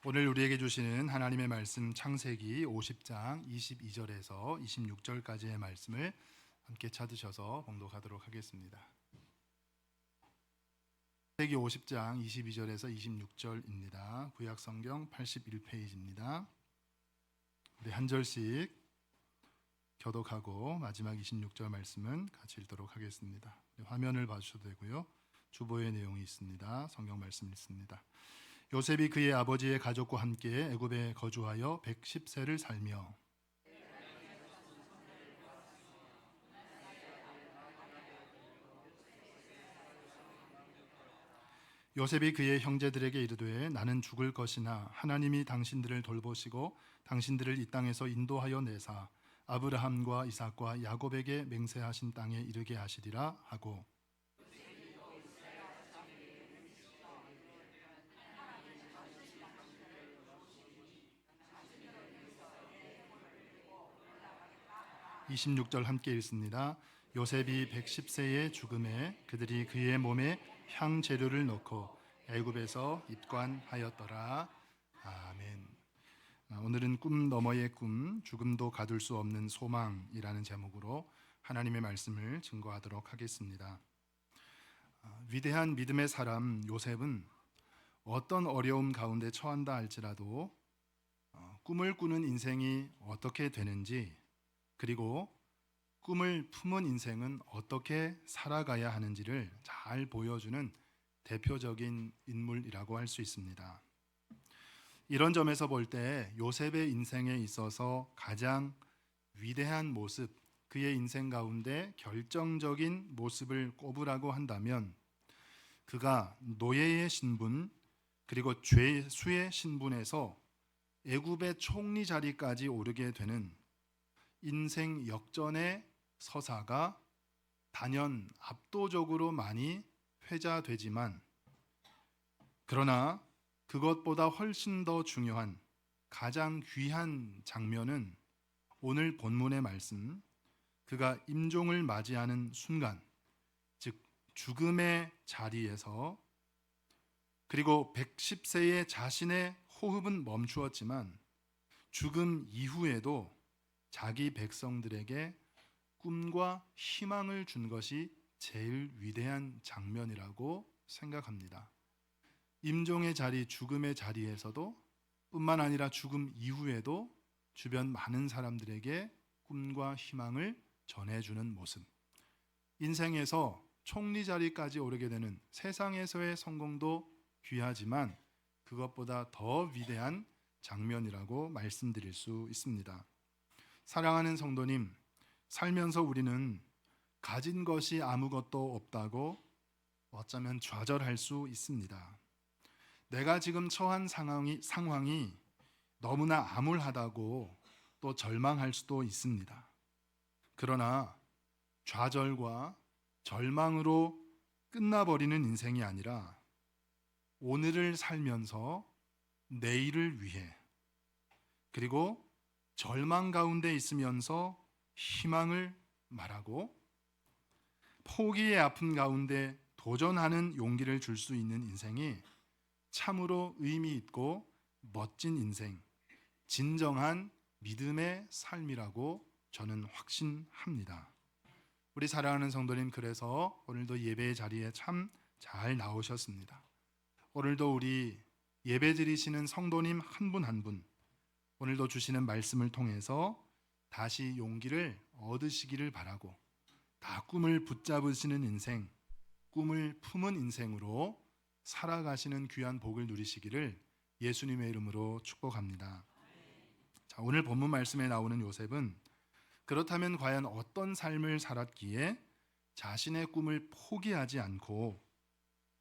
오늘 우리에게 주시는 하나님의 말씀 창세기 50장 22절에서 26절까지의 말씀을 함께 찾으셔서 봉독하도록 하겠습니다. 창세기 50장 22절에서 26절입니다. 구약성경 81페이지입니다. 우리 한 절씩 교독하고 마지막 26절 말씀은 같이 읽도록 하겠습니다. 화면을 봐주셔도 되고요. 주보의 내용이 있습니다. 성경 말씀 있습니다. 요셉이 그의 아버지의 가족과 함께 애굽에 거주하여 110세를 살며 요셉이 그의 형제들에게 이르되 나는 죽을 것이나 하나님이 당신들을 돌보시고 당신들을 이 땅에서 인도하여 내사 아브라함과 이삭과 야곱에게 맹세하신 땅에 이르게 하시리라 하고 (26절) 함께 읽습니다. 요셉이 110세의 죽음에 그들이 그의 몸에 향 재료를 넣고 애굽에서 입관하였더라. 아멘. 오늘은 꿈 너머의 꿈, 죽음도 가둘 수 없는 소망이라는 제목으로 하나님의 말씀을 증거하도록 하겠습니다. 위대한 믿음의 사람 요셉은 어떤 어려움 가운데 처한다 할지라도 꿈을 꾸는 인생이 어떻게 되는지, 그리고 꿈을 품은 인생은 어떻게 살아가야 하는지를 잘 보여주는 대표적인 인물이라고 할 수 있습니다. 이런 점에서 볼 때 요셉의 인생에 있어서 가장 위대한 모습, 그의 인생 가운데 결정적인 모습을 꼽으라고 한다면 그가 노예의 신분 그리고 죄수의 신분에서 애굽의 총리 자리까지 오르게 되는 인생 역전의 서사가 단연 압도적으로 많이 회자되지만, 그러나 그것보다 훨씬 더 중요한 가장 귀한 장면은 오늘 본문의 말씀, 그가 임종을 맞이하는 순간, 즉 죽음의 자리에서, 그리고 110세의 자신의 호흡은 멈추었지만 죽음 이후에도 자기 백성들에게 꿈과 희망을 준 것이 제일 위대한 장면이라고 생각합니다. 임종의 자리, 죽음의 자리에서도 뿐만 아니라 죽음 이후에도 주변 많은 사람들에게 꿈과 희망을 전해주는 모습, 인생에서 총리 자리까지 오르게 되는 세상에서의 성공도 귀하지만 그것보다 더 위대한 장면이라고 말씀드릴 수 있습니다. 사랑하는 성도님, 살면서 우리는 가진 것이 아무것도 없다고 어쩌면 좌절할 수 있습니다. 내가 지금 처한 상황이 너무나 암울하다고 또 절망할 수도 있습니다. 그러나 좌절과 절망으로 끝나버리는 인생이 아니라 오늘을 살면서 내일을 위해, 그리고 절망 가운데 있으면서 희망을 말하고 포기의 아픔 가운데 도전하는 용기를 줄 수 있는 인생이 참으로 의미 있고 멋진 인생, 진정한 믿음의 삶이라고 저는 확신합니다. 우리 사랑하는 성도님, 그래서 오늘도 예배의 자리에 참 잘 나오셨습니다. 오늘도 우리 예배 드리시는 성도님 한 분 한 분, 오늘도 주시는 말씀을 통해서 다시 용기를 얻으시기를 바라고, 다 꿈을 붙잡으시는 인생, 꿈을 품은 인생으로 살아가시는 귀한 복을 누리시기를 예수님의 이름으로 축복합니다. 자, 오늘 본문 말씀에 나오는 요셉은 그렇다면 과연 어떤 삶을 살았기에 자신의 꿈을 포기하지 않고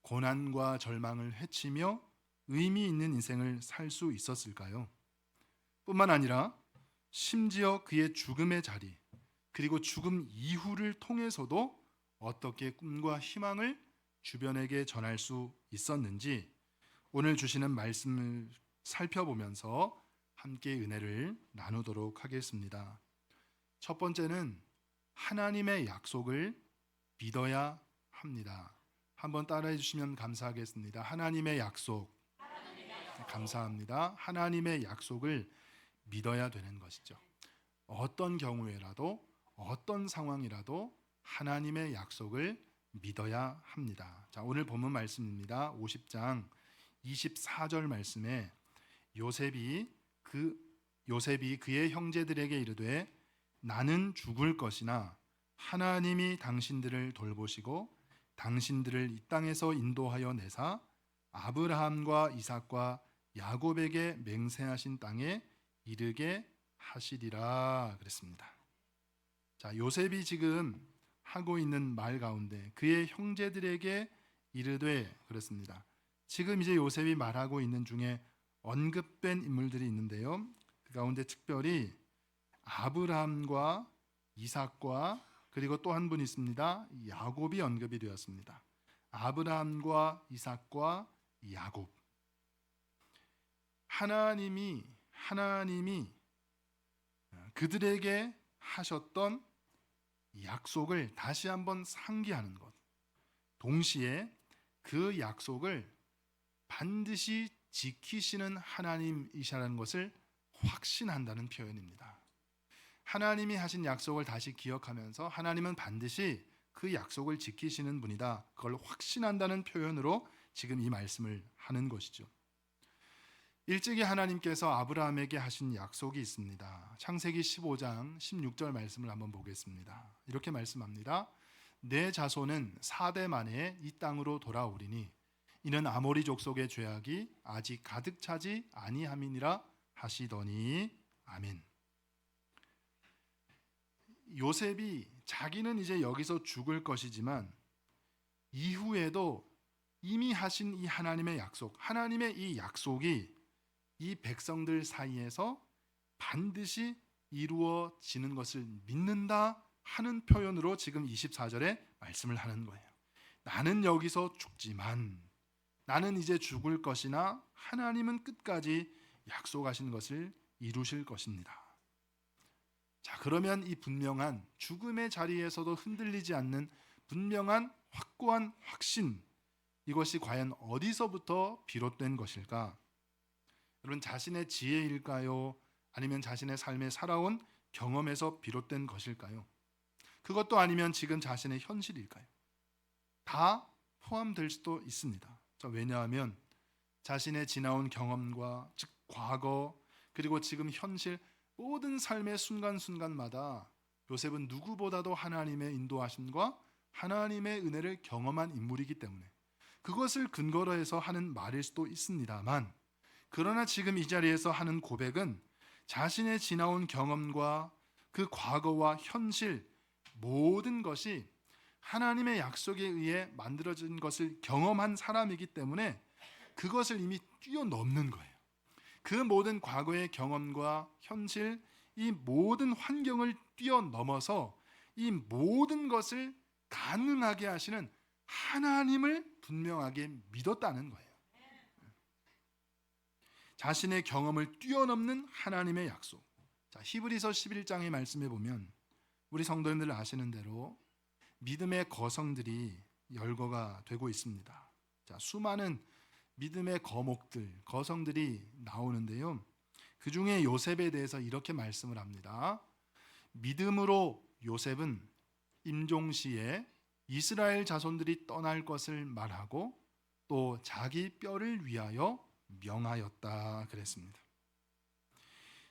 고난과 절망을 헤치며 의미 있는 인생을 살 수 있었을까요? 뿐만 아니라 심지어 그의 죽음의 자리, 그리고 죽음 이후를 통해서도 어떻게 꿈과 희망을 주변에게 전할 수 있었는지 오늘 주시는 말씀을 살펴보면서 함께 은혜를 나누도록 하겠습니다. 첫 번째는 하나님의 약속을 믿어야 합니다. 한번 따라해 주시면 감사하겠습니다. 하나님의 약속 감사합니다. 하나님의 약속을 믿어야 되는 것이죠. 어떤 경우에라도 어떤 상황이라도 하나님의 약속을 믿어야 합니다. 자, 오늘 본문 말씀입니다. 50장 24절 말씀에 요셉이 그의 형제들에게 이르되 나는 죽을 것이나 하나님이 당신들을 돌보시고 당신들을 이 땅에서 인도하여 내사 아브라함과 이삭과 야곱에게 맹세하신 땅에 이르게 하시리라 그랬습니다. 자, 요셉이 지금 하고 있는 말 가운데 그의 형제들에게 이르되 그랬습니다. 지금 이제 요셉이 말하고 있는 중에 언급된 인물들이 있는데요. 그 가운데 특별히 아브라함과 이삭과 그리고 또 한 분 있습니다. 야곱이 언급이 되었습니다. 아브라함과 이삭과 야곱. 하나님이 그들에게 하셨던 약속을 다시 한번 상기하는 것. 동시에 그 약속을 반드시 지키시는 하나님이시라는 것을 확신한다는 표현입니다. 하나님이 하신 약속을 다시 기억하면서 하나님은 반드시 그 약속을 지키시는 분이다. 그걸 확신한다는 표현으로 지금 이 말씀을 하는 것이죠. 일찍이 하나님께서 아브라함에게 하신 약속이 있습니다. 창세기 15장 16절 말씀을 한번 보겠습니다. 이렇게 말씀합니다. 내 자손은 4대 만에 이 땅으로 돌아오리니 이는 아모리 족속의 죄악이 아직 가득 차지 아니함이니라 하시더니 아멘. 요셉이 자기는 이제 여기서 죽을 것이지만 이후에도 이미 하신 이 하나님의 약속, 하나님의 이 약속이 이 백성들 사이에서 반드시 이루어지는 것을 믿는다 하는 표현으로 지금 24절에 말씀을 하는 거예요. 나는 여기서 죽지만 나는 이제 죽을 것이나 하나님은 끝까지 약속하신 것을 이루실 것입니다. 자, 그러면 이 분명한 죽음의 자리에서도 흔들리지 않는 분명한 확고한 확신, 이것이 과연 어디서부터 비롯된 것일까? 여러분, 자신의 지혜일까요? 아니면 자신의 삶에 살아온 경험에서 비롯된 것일까요? 그것도 아니면 지금 자신의 현실일까요? 다 포함될 수도 있습니다. 왜냐하면 자신의 지나온 경험과 즉 과거 그리고 지금 현실 모든 삶의 순간순간마다 요셉은 누구보다도 하나님의 인도하심과 하나님의 은혜를 경험한 인물이기 때문에 그것을 근거로 해서 하는 말일 수도 있습니다만, 그러나 지금 이 자리에서 하는 고백은 자신의 지나온 경험과 그 과거와 현실 모든 것이 하나님의 약속에 의해 만들어진 것을 경험한 사람이기 때문에 그것을 이미 뛰어넘는 거예요. 그 모든 과거의 경험과 현실, 이 모든 환경을 뛰어넘어서 이 모든 것을 가능하게 하시는 하나님을 분명하게 믿었다는 거예요. 자신의 경험을 뛰어넘는 하나님의 약속. 자, 히브리서 11장의 말씀에 보면 우리 성도님들 아시는 대로 믿음의 거성들이 열거가 되고 있습니다. 자, 수많은 믿음의 거목들, 거성들이 나오는데요. 그 중에 요셉에 대해서 이렇게 말씀을 합니다. 믿음으로 요셉은 임종시에 이스라엘 자손들이 떠날 것을 말하고 또 자기 뼈를 위하여 명하였다 그랬습니다.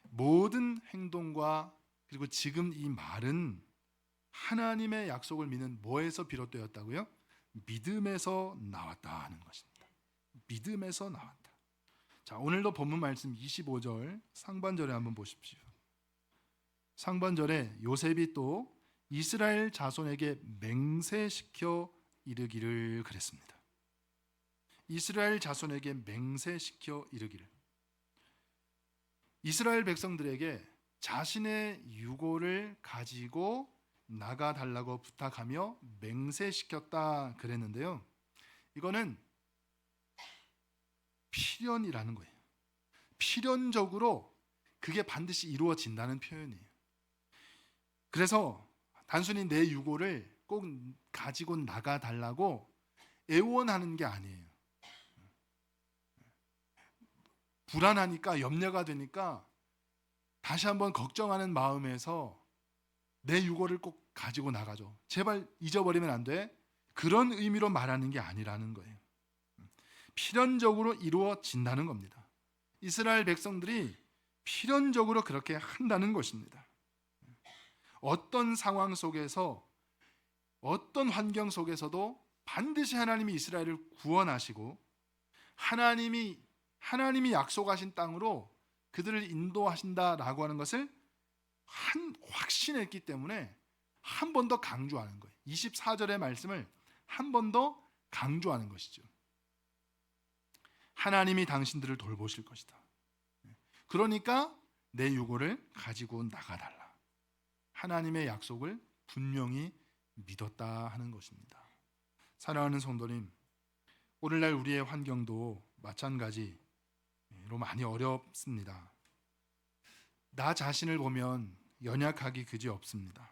모든 행동과 그리고 지금 이 말은 하나님의 약속을 믿는 뭐에서 비롯되었다고요? 믿음에서 나왔다 하는 것입니다. 믿음에서 나왔다. 자, 오늘도 본문 말씀 25절 상반절에 한번 보십시오. 상반절에 요셉이 또 이스라엘 자손에게 맹세시켜 이르기를 그랬습니다. 이스라엘 자손에게 맹세시켜 이르기를. 이스라엘 백성들에게 자신의 유고를 가지고 나가달라고 부탁하며 맹세시켰다 그랬는데요. 이거는 필연이라는 거예요. 필연적으로 그게 반드시 이루어진다는 표현이에요. 그래서 단순히 내 유고를 꼭 가지고 나가달라고 애원하는 게 아니에요. 불안하니까, 염려가 되니까 다시 한번 걱정하는 마음에서 내 유골을 꼭 가지고 나가죠. 제발 잊어버리면 안 돼. 그런 의미로 말하는 게 아니라는 거예요. 필연적으로 이루어진다는 겁니다. 이스라엘 백성들이 필연적으로 그렇게 한다는 것입니다. 어떤 상황 속에서, 어떤 환경 속에서도 반드시 하나님이 이스라엘을 구원하시고 하나님이 약속하신 땅으로 그들을 인도하신다라고 하는 것을 확신했기 때문에 한 번 더 강조하는 거예요. 24절의 말씀을 한 번 더 강조하는 것이죠. 하나님이 당신들을 돌보실 것이다. 그러니까 내 유골을 가지고 나가달라. 하나님의 약속을 분명히 믿었다 하는 것입니다. 사랑하는 성도님, 오늘날 우리의 환경도 마찬가지로 많이 어렵습니다. 나 자신을 보면 연약하기 그지없습니다.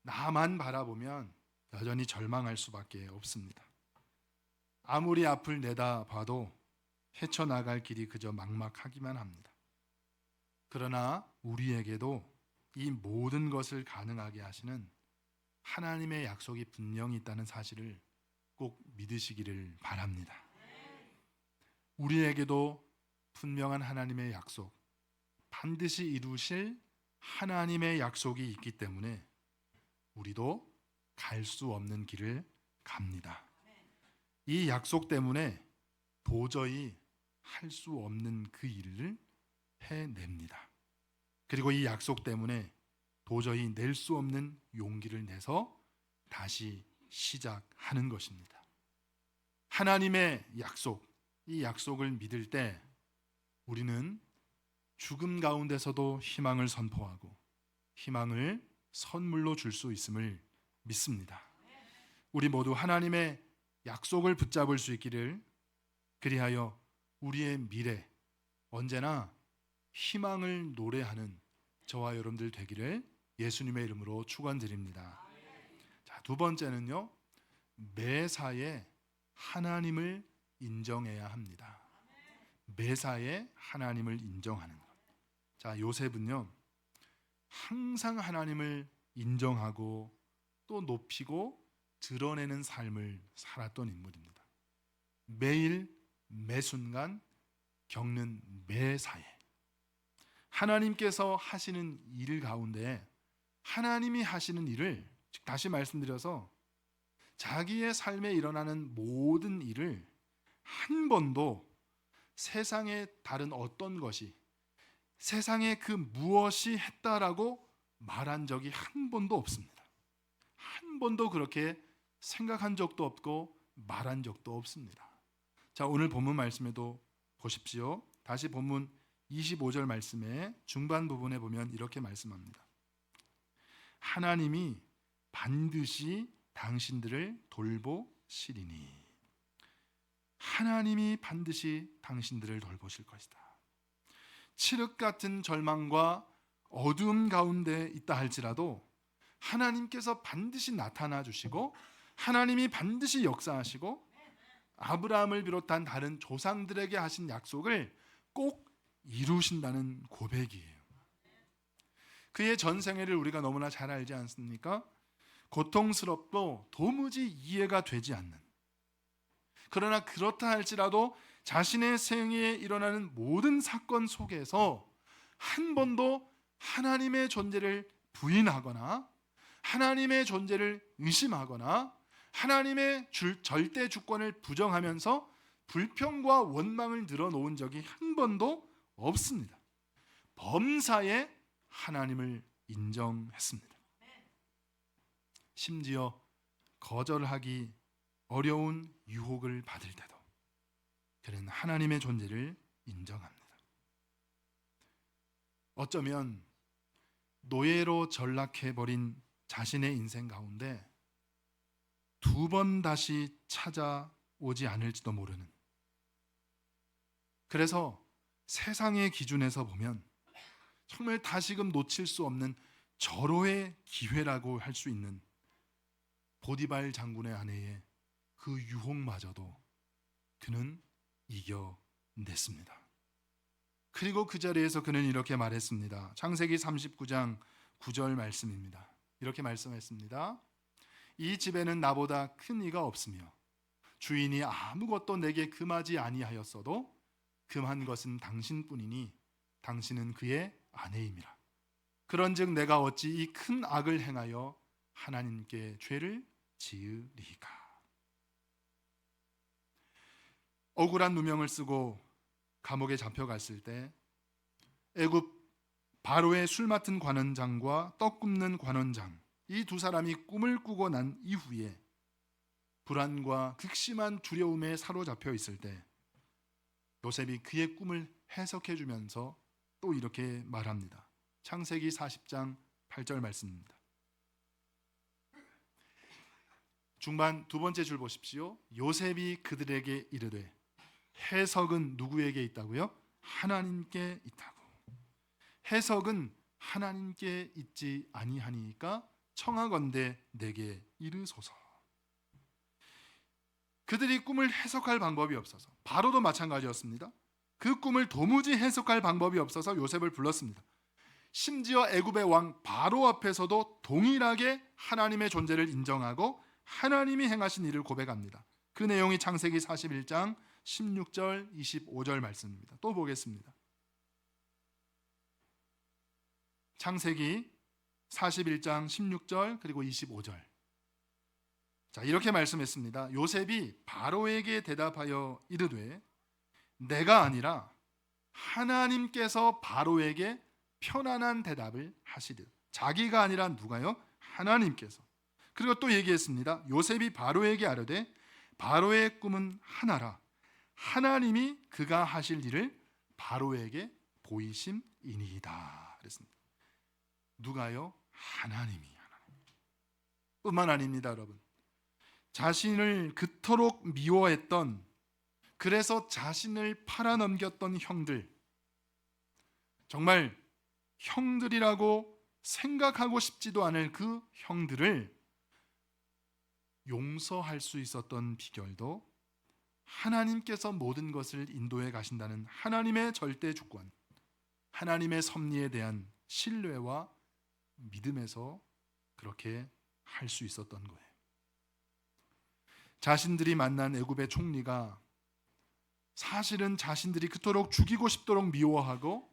나만 바라보면 여전히 절망할 수밖에 없습니다. 아무리 앞을 내다봐도 헤쳐나갈 길이 그저 막막하기만 합니다. 그러나 우리에게도 이 모든 것을 가능하게 하시는 하나님의 약속이 분명히 있다는 사실을 꼭 믿으시기를 바랍니다. 우리에게도 분명한 하나님의 약속, 반드시 이루실 하나님의 약속이 있기 때문에 우리도 갈 수 없는 길을 갑니다. 이 약속 때문에 도저히 할 수 없는 그 일을 해냅니다. 그리고 이 약속 때문에 도저히 낼 수 없는 용기를 내서 다시 시작하는 것입니다. 하나님의 약속, 이 약속을 믿을 때 우리는 죽음 가운데서도 희망을 선포하고 희망을 선물로 줄 수 있음을 믿습니다. 우리 모두 하나님의 약속을 붙잡을 수 있기를, 그리하여 우리의 미래 언제나 희망을 노래하는 저와 여러분들 되기를 예수님의 이름으로 축원드립니다. 자, 두 번째는요, 매사에 하나님을 인정해야 합니다. 매사에 하나님을 인정하는 것. 자, 요셉은요, 항상 하나님을 인정하고 또 높이고 드러내는 삶을 살았던 인물입니다. 매일 매순간 겪는 매사에 하나님께서 하시는 일 가운데 하나님이 하시는 일을, 즉 다시 말씀드려서 자기의 삶에 일어나는 모든 일을 한 번도 세상의 다른 어떤 것이, 세상에 그 무엇이 했다라고 말한 적이 한 번도 없습니다. 한 번도 그렇게 생각한 적도 없고 말한 적도 없습니다. 자, 오늘 본문 말씀에도 보십시오. 다시 본문 25절 말씀의 중반 부분에 보면 이렇게 말씀합니다. 하나님이 반드시 당신들을 돌보시리니. 하나님이 반드시 당신들을 돌보실 것이다. 칠흑 같은 절망과 어두움 가운데 있다 할지라도 하나님께서 반드시 나타나 주시고 하나님이 반드시 역사하시고 아브라함을 비롯한 다른 조상들에게 하신 약속을 꼭 이루신다는 고백이에요. 그의 전생애를 우리가 너무나 잘 알지 않습니까? 고통스럽고 도무지 이해가 되지 않는, 그러나 그렇다 할지라도 자신의 생애에 일어나는 모든 사건 속에서 한 번도 하나님의 존재를 부인하거나 하나님의 존재를 의심하거나 하나님의 절대 주권을 부정하면서 불평과 원망을 늘어놓은 적이 한 번도 없습니다. 범사에 하나님을 인정했습니다. 심지어 거절하기 어려운 유혹을 받을 때도 그는 하나님의 존재를 인정합니다. 어쩌면 노예로 전락해버린 자신의 인생 가운데 두 번 다시 찾아오지 않을지도 모르는, 그래서 세상의 기준에서 보면 정말 다시금 놓칠 수 없는 절호의 기회라고 할 수 있는 보디발 장군의 아내의 그 유혹마저도 그는 이겨냈습니다. 그리고 그 자리에서 그는 이렇게 말했습니다. 창세기 39장 9절 말씀입니다. 이렇게 말씀했습니다. 이 집에는 나보다 큰 이가 없으며 주인이 아무것도 내게 금하지 아니하였어도 금한 것은 당신뿐이니 당신은 그의 아내임이라. 그런즉 내가 어찌 이 큰 악을 행하여 하나님께 죄를 지으리까. 억울한 누명을 쓰고 감옥에 잡혀갔을 때 애굽 바로의 술 맡은 관원장과 떡 굽는 관원장, 이 두 사람이 꿈을 꾸고 난 이후에 불안과 극심한 두려움에 사로잡혀 있을 때 요셉이 그의 꿈을 해석해 주면서 또 이렇게 말합니다. 창세기 40장 8절 말씀입니다. 중반 두 번째 줄 보십시오. 요셉이 그들에게 이르되, 해석은 누구에게 있다고요? 하나님께 있다고. 해석은 하나님께 있지 아니하니까 청하건대 내게 이르소서. 그들이 꿈을 해석할 방법이 없어서, 바로도 마찬가지였습니다. 그 꿈을 도무지 해석할 방법이 없어서 요셉을 불렀습니다. 심지어 애굽의 왕 바로 앞에서도 동일하게 하나님의 존재를 인정하고 하나님이 행하신 일을 고백합니다. 그 내용이 창세기 41장 16절 25절 말씀입니다. 또 보겠습니다. 창세기 41장 16절 그리고 25절. 자, 이렇게 말씀했습니다. 요셉이 바로에게 대답하여 이르되, 내가 아니라 하나님께서 바로에게 편안한 대답을 하시듯. 자기가 아니라 누가요? 하나님께서. 그리고 또 얘기했습니다. 요셉이 바로에게 아뢰되, 바로의 꿈은 하나라. 하나님이 그가 하실 일을 바로에게 보이심이니이다. 그랬습니다. 누가요? 하나님이. 뿐만 아닙니다, 여러분. 자신을 그토록 미워했던, 그래서 자신을 팔아넘겼던 형들, 정말 형들이라고 생각하고 싶지도 않을 그 형들을 용서할 수 있었던 비결도 하나님께서 모든 것을 인도해 가신다는 하나님의 절대 주권, 하나님의 섭리에 대한 신뢰와 믿음에서 그렇게 할 수 있었던 거예요. 자신들이 만난 애굽의 총리가 사실은 자신들이 그토록 죽이고 싶도록 미워하고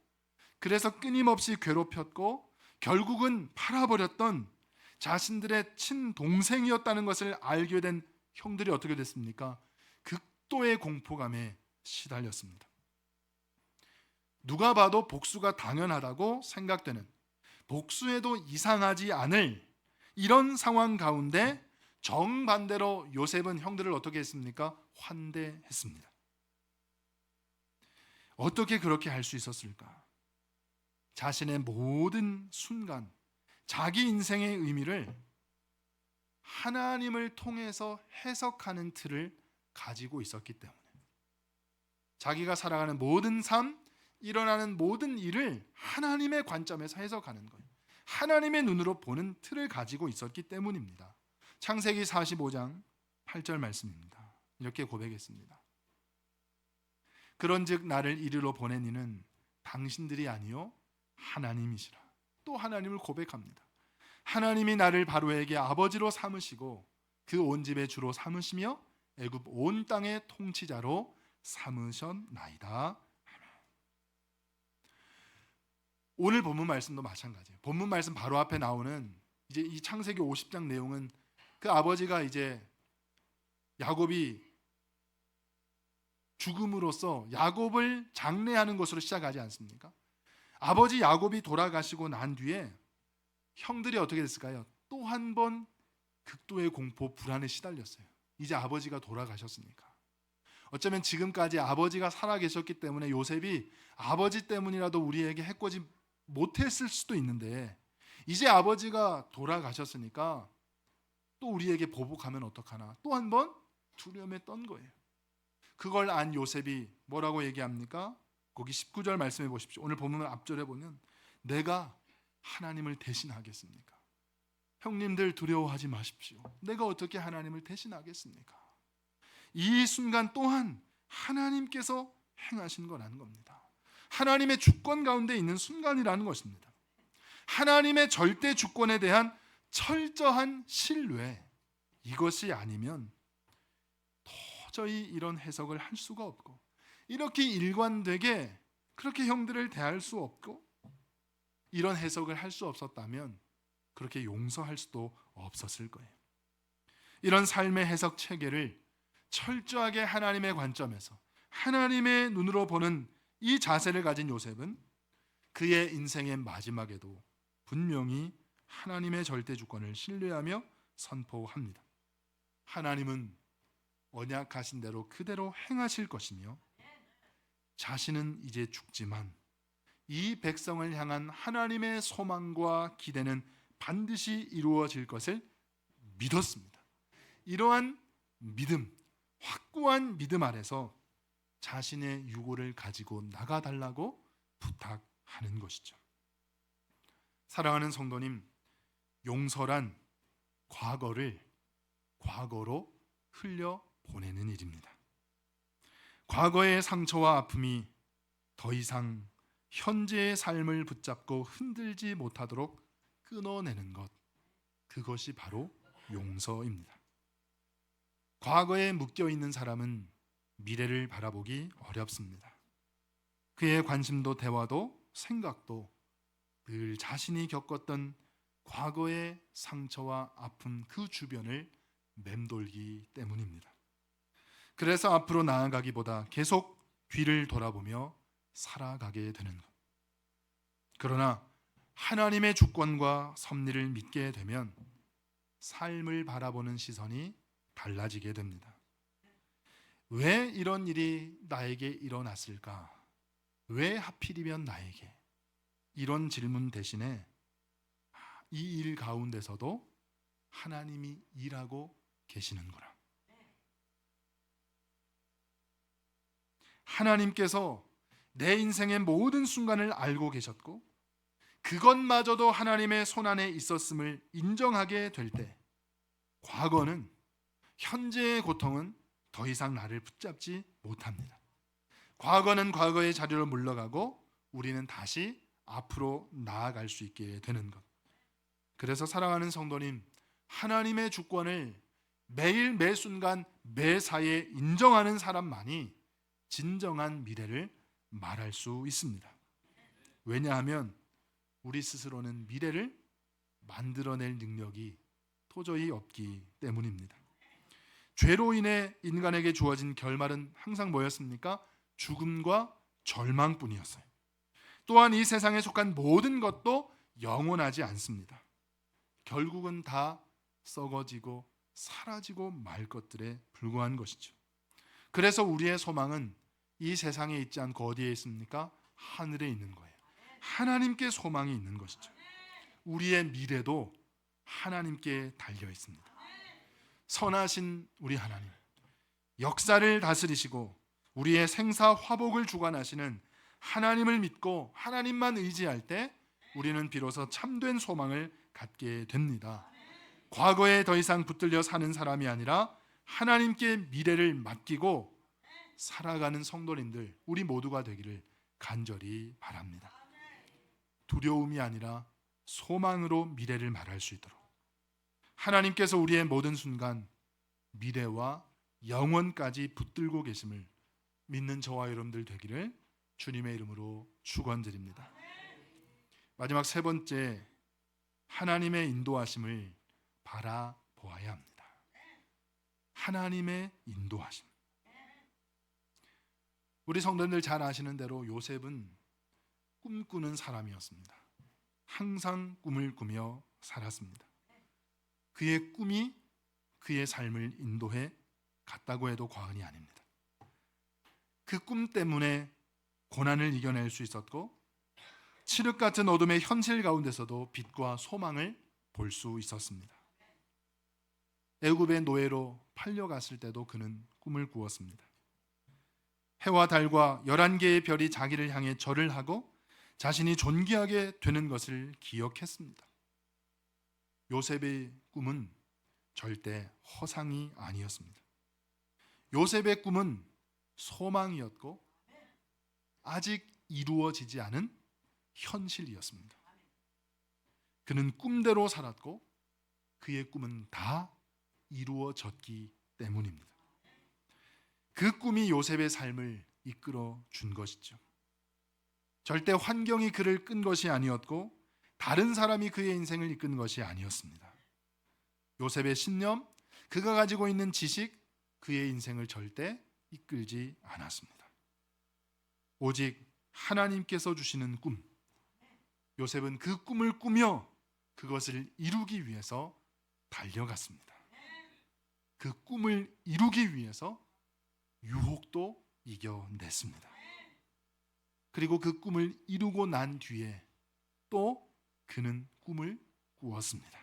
그래서 끊임없이 괴롭혔고 결국은 팔아버렸던 자신들의 친동생이었다는 것을 알게 된 형들이 어떻게 됐습니까? 극도의 공포감에 시달렸습니다. 누가 봐도 복수가 당연하다고 생각되는, 복수해도 이상하지 않을 이런 상황 가운데 정반대로 요셉은 형들을 어떻게 했습니까? 환대했습니다. 어떻게 그렇게 할 수 있었을까? 자신의 모든 순간, 자기 인생의 의미를 하나님을 통해서 해석하는 틀을 가지고 있었기 때문에, 자기가 살아가는 모든 삶, 일어나는 모든 일을 하나님의 관점에서 해석하는 거예요. 하나님의 눈으로 보는 틀을 가지고 있었기 때문입니다. 창세기 45장 8절 말씀입니다. 이렇게 고백했습니다. 그런즉 나를 이리로 보낸 이는 당신들이 아니요 하나님이시라. 또 하나님을 고백합니다. 하나님이 나를 바로에게 아버지로 삼으시고 그 온 집의 주로 삼으시며 애굽 온 땅의 통치자로 삼으셨나이다. 오늘 본문 말씀도 마찬가지예요. 본문 말씀 바로 앞에 나오는 이제 이 창세기 50장 내용은 그 아버지가 이제 야곱이 죽음으로써 야곱을 장례하는 것으로 시작하지 않습니까? 아버지 야곱이 돌아가시고 난 뒤에 형들이 어떻게 됐을까요? 또 한 번 극도의 공포, 불안에 시달렸어요. 이제 아버지가 돌아가셨으니까. 어쩌면 지금까지 아버지가 살아계셨기 때문에 요셉이 아버지 때문이라도 우리에게 해코지 못했을 수도 있는데, 이제 아버지가 돌아가셨으니까 또 우리에게 보복하면 어떡하나, 또 한 번 두려움에 떤 거예요. 그걸 안 요셉이 뭐라고 얘기합니까? 거기 19절 말씀해 보십시오. 오늘 본문 앞절에 보면, 내가 하나님을 대신하겠습니까? 형님들 두려워하지 마십시오. 내가 어떻게 하나님을 대신하겠습니까? 이 순간 또한 하나님께서 행하신 거라는 겁니다. 하나님의 주권 가운데 있는 순간이라는 것입니다. 하나님의 절대 주권에 대한 철저한 신뢰, 이것이 아니면 도저히 이런 해석을 할 수가 없고, 이렇게 일관되게 그렇게 형들을 대할 수 없고, 이런 해석을 할 수 없었다면 그렇게 용서할 수도 없었을 거예요. 이런 삶의 해석 체계를 철저하게 하나님의 관점에서 하나님의 눈으로 보는 이 자세를 가진 요셉은 그의 인생의 마지막에도 분명히 하나님의 절대 주권을 신뢰하며 선포합니다. 하나님은 언약하신 대로 그대로 행하실 것이며, 자신은 이제 죽지만 이 백성을 향한 하나님의 소망과 기대는 반드시 이루어질 것을 믿었습니다. 이러한 믿음, 확고한 믿음 아래서 자신의 유고를 가지고 나가달라고 부탁하는 것이죠. 사랑하는 성도님, 용서란 과거를 과거로 흘려보내는 일입니다. 과거의 상처와 아픔이 더 이상 현재의 삶을 붙잡고 흔들지 못하도록 끊어내는 것, 그것이 바로 용서입니다. 과거에 묶여있는 사람은 미래를 바라보기 어렵습니다. 그의 관심도 대화도 생각도 늘 자신이 겪었던 과거의 상처와 아픔 그 주변을 맴돌기 때문입니다. 그래서 앞으로 나아가기보다 계속 뒤를 돌아보며 살아가게 되는 것. 그러나 하나님의 주권과 섭리를 믿게 되면 삶을 바라보는 시선이 달라지게 됩니다. 왜 이런 일이 나에게 일어났을까? 왜 하필이면 나에게? 이런 질문 대신에 이 일 가운데서도 하나님이 일하고 계시는구나. 하나님께서 내 인생의 모든 순간을 알고 계셨고 그것마저도 하나님의 손안에 있었음을 인정하게 될 때, 과거는, 현재의 고통은 더 이상 나를 붙잡지 못합니다. 과거는 과거의 자리로 물러가고 우리는 다시 앞으로 나아갈 수 있게 되는 것. 그래서 사랑하는 성도님, 하나님의 주권을 매일 매 순간 매사에 인정하는 사람만이 진정한 미래를 말할 수 있습니다. 왜냐하면 우리 스스로는 미래를 만들어낼 능력이 도저히 없기 때문입니다. 죄로 인해 인간에게 주어진 결말은 항상 뭐였습니까? 죽음과 절망뿐이었어요. 또한 이 세상에 속한 모든 것도 영원하지 않습니다. 결국은 다 썩어지고 사라지고 말 것들에 불과한 것이죠. 그래서 우리의 소망은 이 세상에 있지 않고 어디에 있습니까? 하늘에 있는 거예요. 하나님께 소망이 있는 것이죠. 우리의 미래도 하나님께 달려 있습니다. 선하신 우리 하나님, 역사를 다스리시고 우리의 생사 화복을 주관하시는 하나님을 믿고 하나님만 의지할 때 우리는 비로소 참된 소망을 갖게 됩니다. 과거에 더 이상 붙들려 사는 사람이 아니라 하나님께 미래를 맡기고 살아가는 성도님들, 우리 모두가 되기를 간절히 바랍니다. 두려움이 아니라 소망으로 미래를 말할 수 있도록 하나님께서 우리의 모든 순간 미래와 영원까지 붙들고 계심을 믿는 저와 여러분들 되기를 주님의 이름으로 축원드립니다. 마지막 세 번째, 하나님의 인도하심을 바라보아야 합니다. 하나님의 인도하심. 우리 성도님들 잘 아시는 대로 요셉은 꿈꾸는 사람이었습니다. 항상 꿈을 꾸며 살았습니다. 그의 꿈이 그의 삶을 인도해 갔다고 해도 과언이 아닙니다. 그 꿈 때문에 고난을 이겨낼 수 있었고 칠흑 같은 어둠의 현실 가운데서도 빛과 소망을 볼 수 있었습니다. 애굽의 노예로 팔려갔을 때도 그는 꿈을 꾸었습니다. 해와 달과 11개의 별이 자기를 향해 절을 하고 자신이 존귀하게 되는 것을 기억했습니다. 요셉의 꿈은 절대 허상이 아니었습니다. 요셉의 꿈은 소망이었고 아직 이루어지지 않은 현실이었습니다. 그는 꿈대로 살았고 그의 꿈은 다 이루어졌기 때문입니다. 그 꿈이 요셉의 삶을 이끌어 준 것이죠. 절대 환경이 그를 끈 것이 아니었고 다른 사람이 그의 인생을 이끈 것이 아니었습니다. 요셉의 신념, 그가 가지고 있는 지식, 그의 인생을 절대 이끌지 않았습니다. 오직 하나님께서 주시는 꿈, 요셉은 그 꿈을 꾸며 그것을 이루기 위해서 달려갔습니다. 그 꿈을 이루기 위해서 유혹도 이겨냈습니다. 그리고 그 꿈을 이루고 난 뒤에 또 그는 꿈을 꾸었습니다.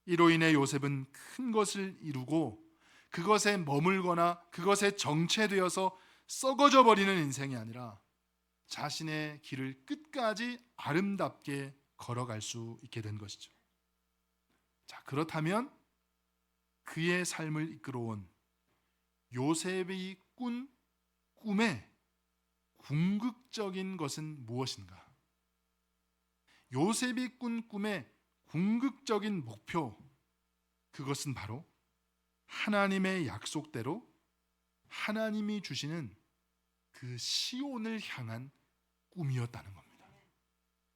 이로 인해 요셉은 큰 것을 이루고 그것에 머물거나 그것에 정체되어서 썩어져 버리는 인생이 아니라 자신의 길을 끝까지 아름답게 걸어갈 수 있게 된 것이죠. 자, 그렇다면 그의 삶을 이끌어온 요셉이 꾼 꿈의 궁극적인 것은 무엇인가? 요셉이 꾼 꿈의 궁극적인 목표, 그것은 바로 하나님의 약속대로 하나님이 주시는 그 시온을 향한 꿈이었다는 겁니다.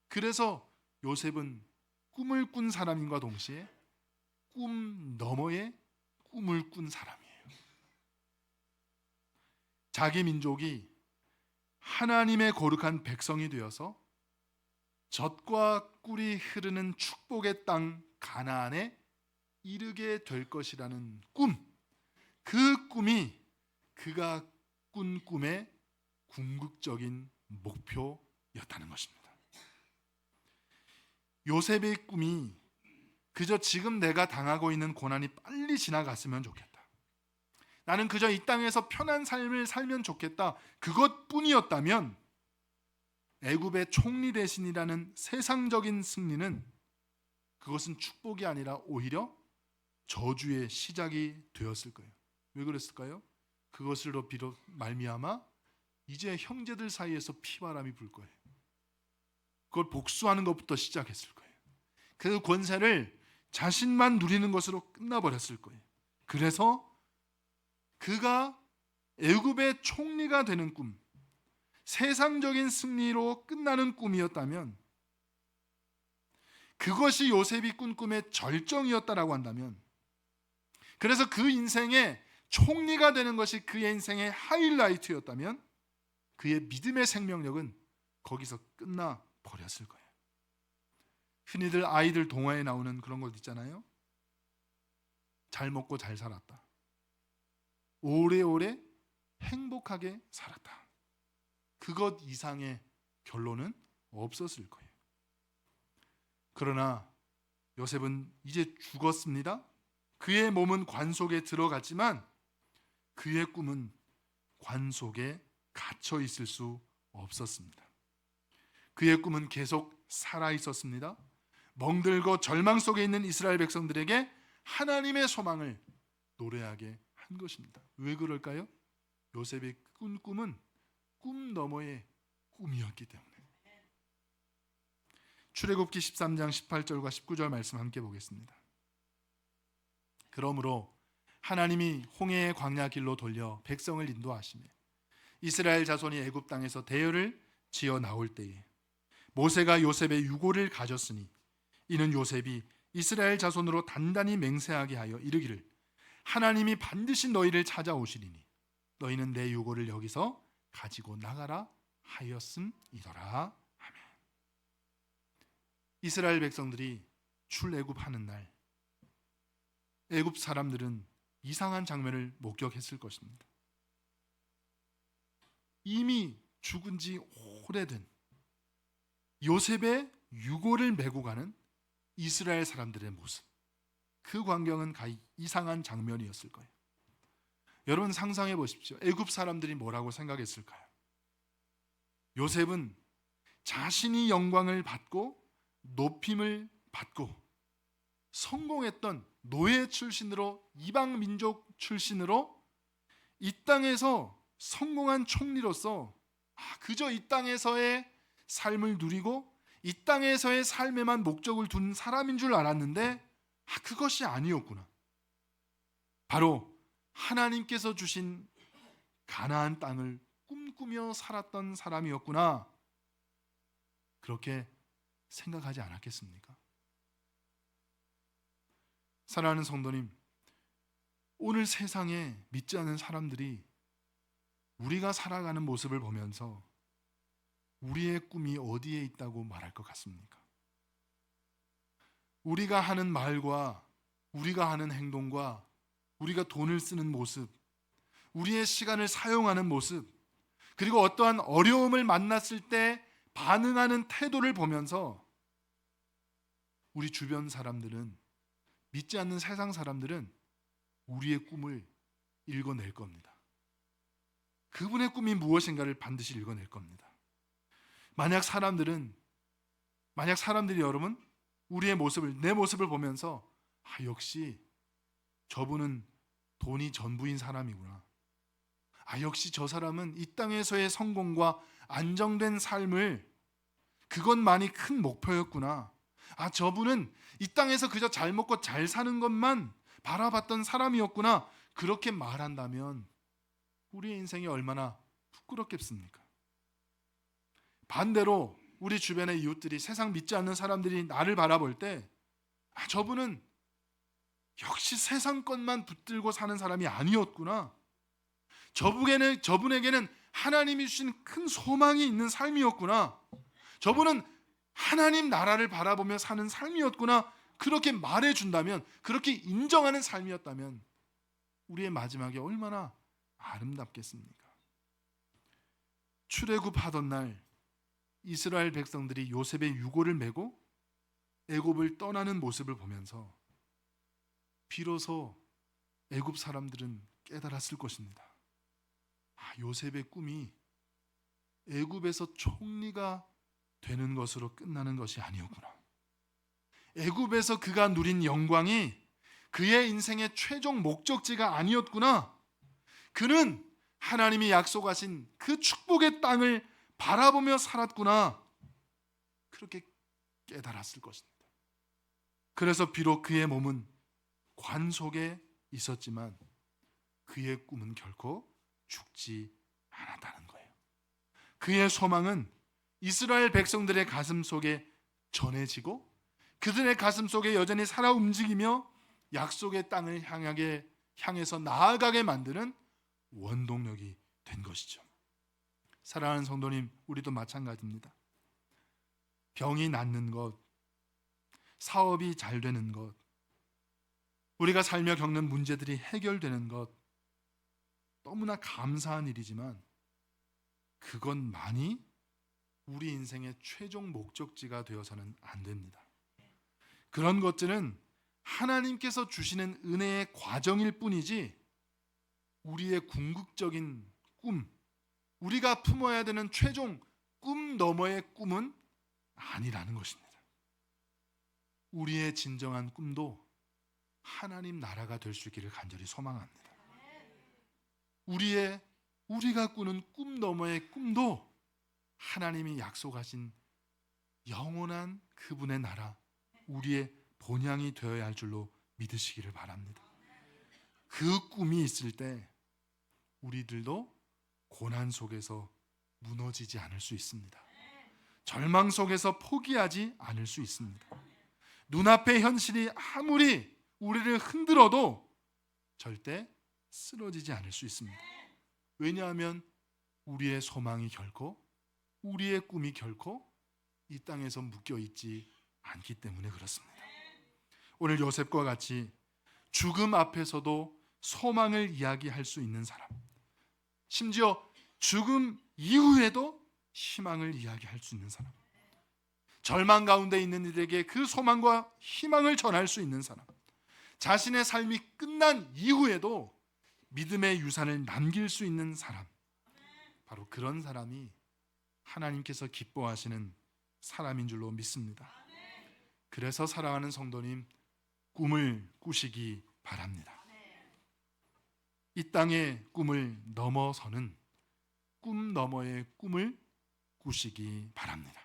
그래서 요셉은 꿈을 꾼 사람인과 동시에 꿈 너머의 꿈을 꾼 사람이에요. 자기 민족이 하나님의 거룩한 백성이 되어서 젖과 꿀이 흐르는 축복의 땅 가나안에 이르게 될 것이라는 꿈, 그 꿈이 그가 꾼 꿈의 궁극적인 목표였다는 것입니다. 요셉의 꿈이 그저 지금 내가 당하고 있는 고난이 빨리 지나갔으면 좋겠다, 나는 그저 이 땅에서 편한 삶을 살면 좋겠다, 그것뿐이었다면 애굽의 총리 대신이라는 세상적인 승리는 그것은 축복이 아니라 오히려 저주의 시작이 되었을 거예요. 왜 그랬을까요? 그것으로 비롯 말미암아 이제 형제들 사이에서 피바람이 불 거예요. 그걸 복수하는 것부터 시작했을 거예요. 그 권세를 자신만 누리는 것으로 끝나버렸을 거예요. 그래서 그가 애굽의 총리가 되는 꿈, 세상적인 승리로 끝나는 꿈이었다면, 그것이 요셉이 꾼 꿈의 절정이었다라고 한다면, 그래서 그 인생의 총리가 되는 것이 그의 인생의 하이라이트였다면 그의 믿음의 생명력은 거기서 끝나 버렸을 거예요. 흔히들 아이들 동화에 나오는 그런 것 있잖아요. 잘 먹고 잘 살았다, 오래오래 행복하게 살았다. 그것 이상의 결론은 없었을 거예요. 그러나 요셉은 이제 죽었습니다. 그의 몸은 관 속에 들어갔지만 그의 꿈은 관 속에 갇혀 있을 수 없었습니다. 그의 꿈은 계속 살아 있었습니다. 멍들고 절망 속에 있는 이스라엘 백성들에게 하나님의 소망을 노래하게 한 것입니다. 왜 그럴까요? 요셉의 꾼 꿈은 꿈 너머의 꿈이었기 때문에. 출애굽기 13장 18절과 19절 말씀 함께 보겠습니다. 그러므로 하나님이 홍해의 광야 길로 돌려 백성을 인도하시며 이스라엘 자손이 애굽 땅에서 대열을 지어 나올 때에 모세가 요셉의 유고를 가졌으니 이는 요셉이 이스라엘 자손으로 단단히 맹세하게 하여 이르기를 하나님이 반드시 너희를 찾아오시리니 너희는 내 유고를 여기서 가지고 나가라 하였음이더라. 아멘. 이스라엘 백성들이 출애굽하는 날 애굽 사람들은 이상한 장면을 목격했을 것입니다. 이미 죽은 지 오래된 요셉의 유고를 메고 가는 이스라엘 사람들의 모습, 그 광경은 가히 이상한 장면이었을 거예요. 여러분 상상해 보십시오. 애굽 사람들이 뭐라고 생각했을까요? 요셉은 자신이 영광을 받고 높임을 받고 성공했던 노예 출신으로, 이방 민족 출신으로 이 땅에서 성공한 총리로서 그저 이 땅에서의 삶을 누리고 이 땅에서의 삶에만 목적을 둔 사람인 줄 알았는데 그것이 아니었구나. 바로 하나님께서 주신 가나안 땅을 꿈꾸며 살았던 사람이었구나. 그렇게 생각하지 않았겠습니까? 사랑하는 성도님, 오늘 세상에 믿지 않는 사람들이 우리가 살아가는 모습을 보면서 우리의 꿈이 어디에 있다고 말할 것 같습니까? 우리가 하는 말과 우리가 하는 행동과 우리가 돈을 쓰는 모습, 우리의 시간을 사용하는 모습, 그리고 어떠한 어려움을 만났을 때 반응하는 태도를 보면서 우리 주변 사람들은, 믿지 않는 세상 사람들은 우리의 꿈을 읽어낼 겁니다. 그분의 꿈이 무엇인가를 반드시 읽어낼 겁니다. 만약 사람들이 여러분 우리의 모습을, 내 모습을 보면서 역시 저분은 돈이 전부인 사람이구나. 역시 저 사람은 이 땅에서의 성공과 안정된 삶을, 그것만이 큰 목표였구나. 저분은 이 땅에서 그저 잘 먹고 잘 사는 것만 바라봤던 사람이었구나. 그렇게 말한다면 우리의 인생이 얼마나 부끄럽겠습니까? 반대로 우리 주변의 이웃들이, 세상 믿지 않는 사람들이 나를 바라볼 때 저분은 역시 세상 것만 붙들고 사는 사람이 아니었구나. 저분에게는 하나님이 주신 큰 소망이 있는 삶이었구나. 저분은 하나님 나라를 바라보며 사는 삶이었구나. 그렇게 말해준다면, 그렇게 인정하는 삶이었다면 우리의 마지막이 얼마나 아름답겠습니까? 출애굽하던 날 이스라엘 백성들이 요셉의 유고를 메고 애굽을 떠나는 모습을 보면서 비로소 애굽 사람들은 깨달았을 것입니다. 요셉의 꿈이 애굽에서 총리가 되는 것으로 끝나는 것이 아니었구나. 애굽에서 그가 누린 영광이 그의 인생의 최종 목적지가 아니었구나. 그는 하나님이 약속하신 그 축복의 땅을 바라보며 살았구나. 그렇게 깨달았을 것입니다. 그래서 비록 그의 몸은 관 속에 있었지만 그의 꿈은 결코 죽지 않았다는 거예요. 그의 소망은 이스라엘 백성들의 가슴 속에 전해지고 그들의 가슴 속에 여전히 살아 움직이며 약속의 땅을 향해서 나아가게 만드는 원동력이 된 것이죠. 사랑하는 성도님, 우리도 마찬가지입니다. 병이 낫는 것, 사업이 잘 되는 것, 우리가 살며 겪는 문제들이 해결되는 것, 너무나 감사한 일이지만 그것만이 우리 인생의 최종 목적지가 되어서는 안 됩니다. 그런 것들은 하나님께서 주시는 은혜의 과정일 뿐이지 우리의 궁극적인 꿈, 우리가 품어야 되는 최종 꿈 너머의 꿈은 아니라는 것입니다. 우리의 진정한 꿈도 하나님 나라가 될 수 있기를 간절히 소망합니다. 우리가 꾸는 꿈 너머의 꿈도 하나님이 약속하신 영원한 그분의 나라, 우리의 본향이 되어야 할 줄로 믿으시기를 바랍니다. 그 꿈이 있을 때 우리들도 고난 속에서 무너지지 않을 수 있습니다. 절망 속에서 포기하지 않을 수 있습니다. 눈앞의 현실이 아무리 우리를 흔들어도 절대 쓰러지지 않을 수 있습니다. 왜냐하면 우리의 소망이 결코, 우리의 꿈이 결코 이 땅에서 묶여 있지 않기 때문에 그렇습니다. 오늘 요셉과 같이 죽음 앞에서도 소망을 이야기할 수 있는 사람, 심지어 죽음 이후에도 희망을 이야기할 수 있는 사람, 절망 가운데 있는 이들에게 그 소망과 희망을 전할 수 있는 사람, 자신의 삶이 끝난 이후에도 믿음의 유산을 남길 수 있는 사람, 바로 그런 사람이 하나님께서 기뻐하시는 사람인 줄로 믿습니다. 그래서 사랑하는 성도님, 꿈을 꾸시기 바랍니다. 이 땅의 꿈을 넘어서는 꿈 너머의 꿈을 꾸시기 바랍니다.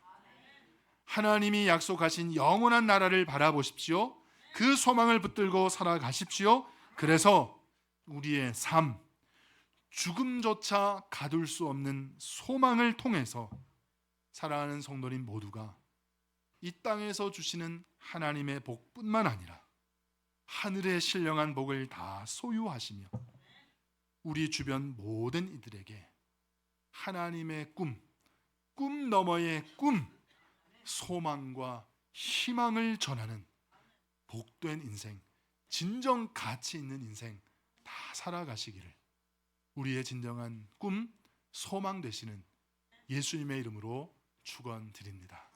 하나님이 약속하신 영원한 나라를 바라보십시오. 그 소망을 붙들고 살아가십시오. 그래서 우리의 삶, 죽음조차 가둘 수 없는 소망을 통해서 사랑하는 성도님 모두가 이 땅에서 주시는 하나님의 복뿐만 아니라 하늘의 신령한 복을 다 소유하시며 우리 주변 모든 이들에게 하나님의 꿈 너머의 꿈, 소망과 희망을 전하는 복된 인생, 진정 가치 있는 인생 다 살아가시기를 우리의 진정한 꿈, 소망 되시는 예수님의 이름으로 축원드립니다.